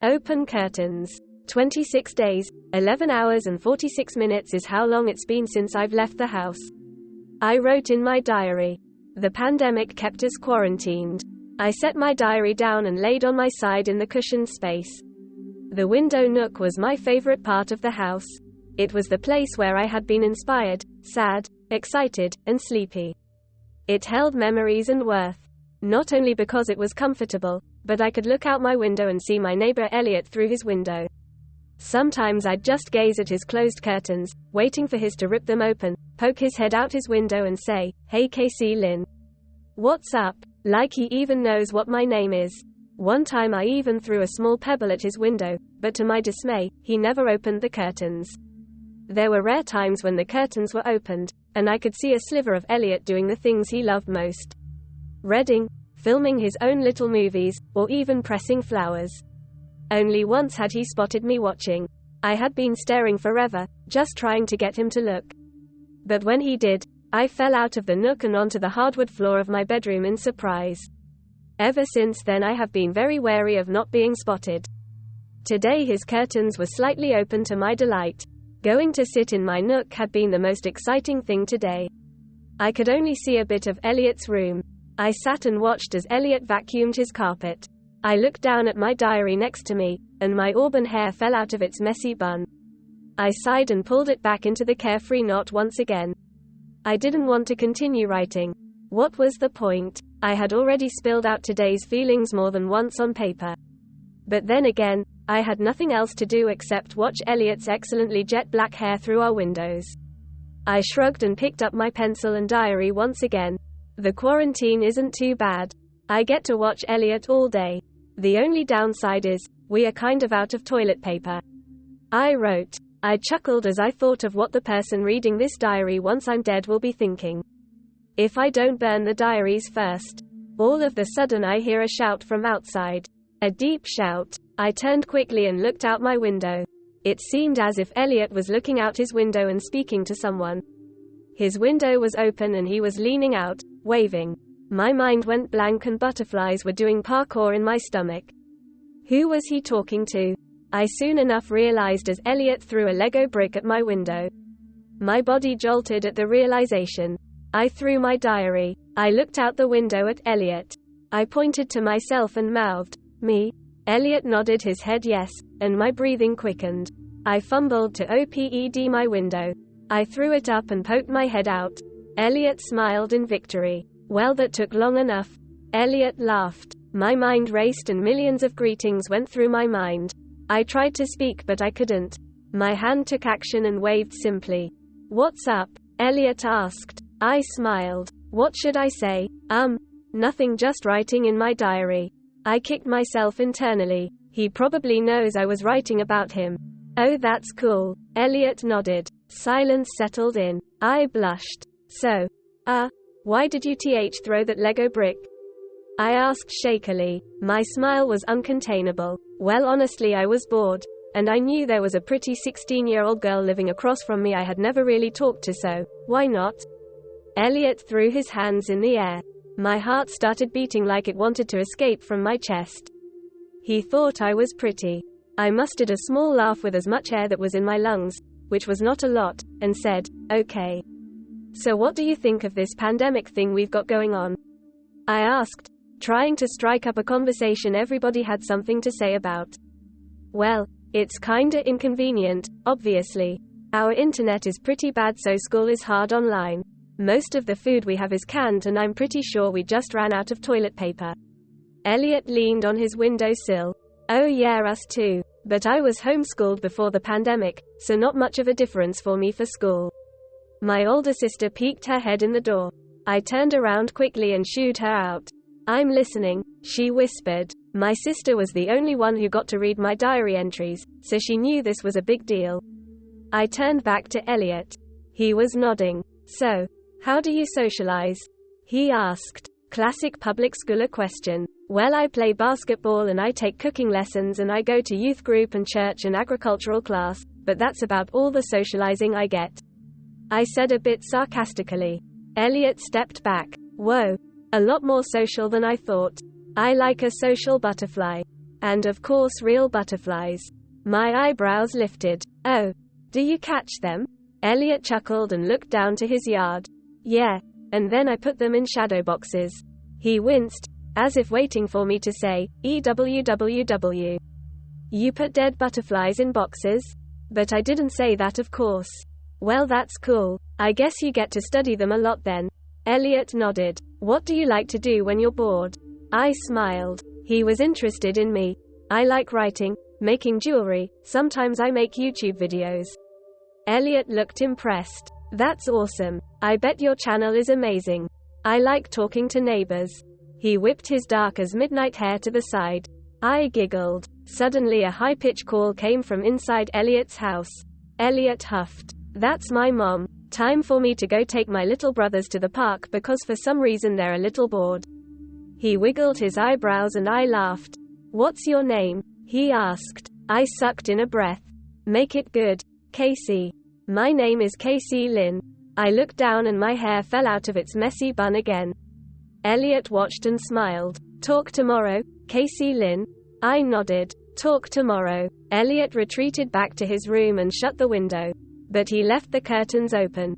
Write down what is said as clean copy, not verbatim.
Open curtains. 26 days, 11 hours and 46 minutes is how long it's been since I've left the house. I wrote in my diary. The pandemic kept us quarantined. I set my diary down and laid on my side in the cushioned space. The window nook was my favorite part of the house. It was the place where I had been inspired, sad, excited, and sleepy. It held memories and worth. Not only because it was comfortable, but I could look out my window and see my neighbor Elliot through his window. Sometimes I'd just gaze at his closed curtains, waiting for his to rip them open, poke his head out his window and say, "Hey Casey Lynn. What's up?" Like he even knows what my name is. One time I even threw a small pebble at his window, but to my dismay, he never opened the curtains. There were rare times when the curtains were opened, and I could see a sliver of Elliot doing the things he loved most. Reading, filming his own little movies, or even pressing flowers. Only once had he spotted me watching. I had been staring forever, just trying to get him to look. But when he did, I fell out of the nook and onto the hardwood floor of my bedroom in surprise. Ever since then I have been very wary of not being spotted. Today his curtains were slightly open to my delight. Going to sit in my nook had been the most exciting thing today. I could only see a bit of Elliot's room. I sat and watched as Elliot vacuumed his carpet. I looked down at my diary next to me, and my auburn hair fell out of its messy bun. I sighed and pulled it back into the carefree knot once again. I didn't want to continue writing. What was the point? I had already spilled out today's feelings more than once on paper. But then again, I had nothing else to do except watch Elliot's excellently jet black hair through our windows. I shrugged and picked up my pencil and diary once again. The quarantine isn't too bad. I get to watch Elliot all day. The only downside is, we are kind of out of toilet paper. I wrote. I chuckled as I thought of what the person reading this diary once I'm dead will be thinking. If I don't burn the diaries first. All of a sudden I hear a shout from outside. A deep shout. I turned quickly and looked out my window. It seemed as if Elliot was looking out his window and speaking to someone. His window was open and he was leaning out, waving. My mind went blank and butterflies were doing parkour in my stomach. Who was he talking to? I soon enough realized as Elliot threw a Lego brick at my window. My body jolted at the realization. I threw my diary. I looked out the window at Elliot. I pointed to myself and mouthed, "Me?" Elliot nodded his head yes, and my breathing quickened. I fumbled to open my window. I threw it up and poked my head out. Elliot smiled in victory. Well, that took long enough. Elliot laughed. My mind raced and millions of greetings went through my mind. I tried to speak but I couldn't. My hand took action and waved simply. "What's up?" Elliot asked. I smiled. What should I say? Nothing, just writing in my diary. I kicked myself internally. He probably knows I was writing about him. Oh, that's cool. Elliot nodded. Silence settled in. I blushed. So, why did you throw that Lego brick? I asked shakily. My smile was uncontainable. Well, honestly, I was bored. And I knew there was a pretty 16-year-old girl living across from me I had never really talked to, so, why not? Elliot threw his hands in the air. My heart started beating like it wanted to escape from my chest. He thought I was pretty. I mustered a small laugh with as much air that was in my lungs, which was not a lot, and said, "Okay. So what do you think of this pandemic thing we've got going on?" I asked, trying to strike up a conversation everybody had something to say about. Well, it's kinda inconvenient, obviously. Our internet is pretty bad, so school is hard online. Most of the food we have is canned and I'm pretty sure we just ran out of toilet paper. Elliot leaned on his windowsill. Oh yeah, us too. But I was homeschooled before the pandemic, so not much of a difference for me for school. My older sister peeked her head in the door. I turned around quickly and shooed her out. "I'm listening," she whispered. My sister was the only one who got to read my diary entries, so she knew this was a big deal. I turned back to Elliot. He was nodding. "So, how do you socialize?" he asked. Classic public schooler question. Well, I play basketball and I take cooking lessons and I go to youth group and church and agricultural class, but that's about all the socializing I get. I said a bit sarcastically. Elliot stepped back. Whoa. A lot more social than I thought. I like a social butterfly. And of course real butterflies. My eyebrows lifted. Oh. Do you catch them? Elliot chuckled and looked down to his yard. Yeah. And then I put them in shadow boxes. He winced, as if waiting for me to say, EWWW. You put dead butterflies in boxes? But I didn't say that, of course. Well, that's cool. I guess you get to study them a lot then. Elliot nodded. What do you like to do when you're bored? I smiled. He was interested in me. I like writing, making jewelry, sometimes I make YouTube videos. Elliot looked impressed. That's awesome. I bet your channel is amazing. I like talking to neighbors. He whipped his dark as midnight hair to the side. I giggled. Suddenly a high-pitched call came from inside Elliot's house. Elliot huffed. That's my mom. Time for me to go take my little brothers to the park because for some reason they're a little bored. He wiggled his eyebrows and I laughed. What's your name? He asked. I sucked in a breath. Make it good. Casey. My name is Casey Lynn. I looked down and my hair fell out of its messy bun again. Elliot watched and smiled. Talk tomorrow, Casey Lynn? I nodded. Talk tomorrow. Elliot retreated back to his room and shut the window. But he left the curtains open.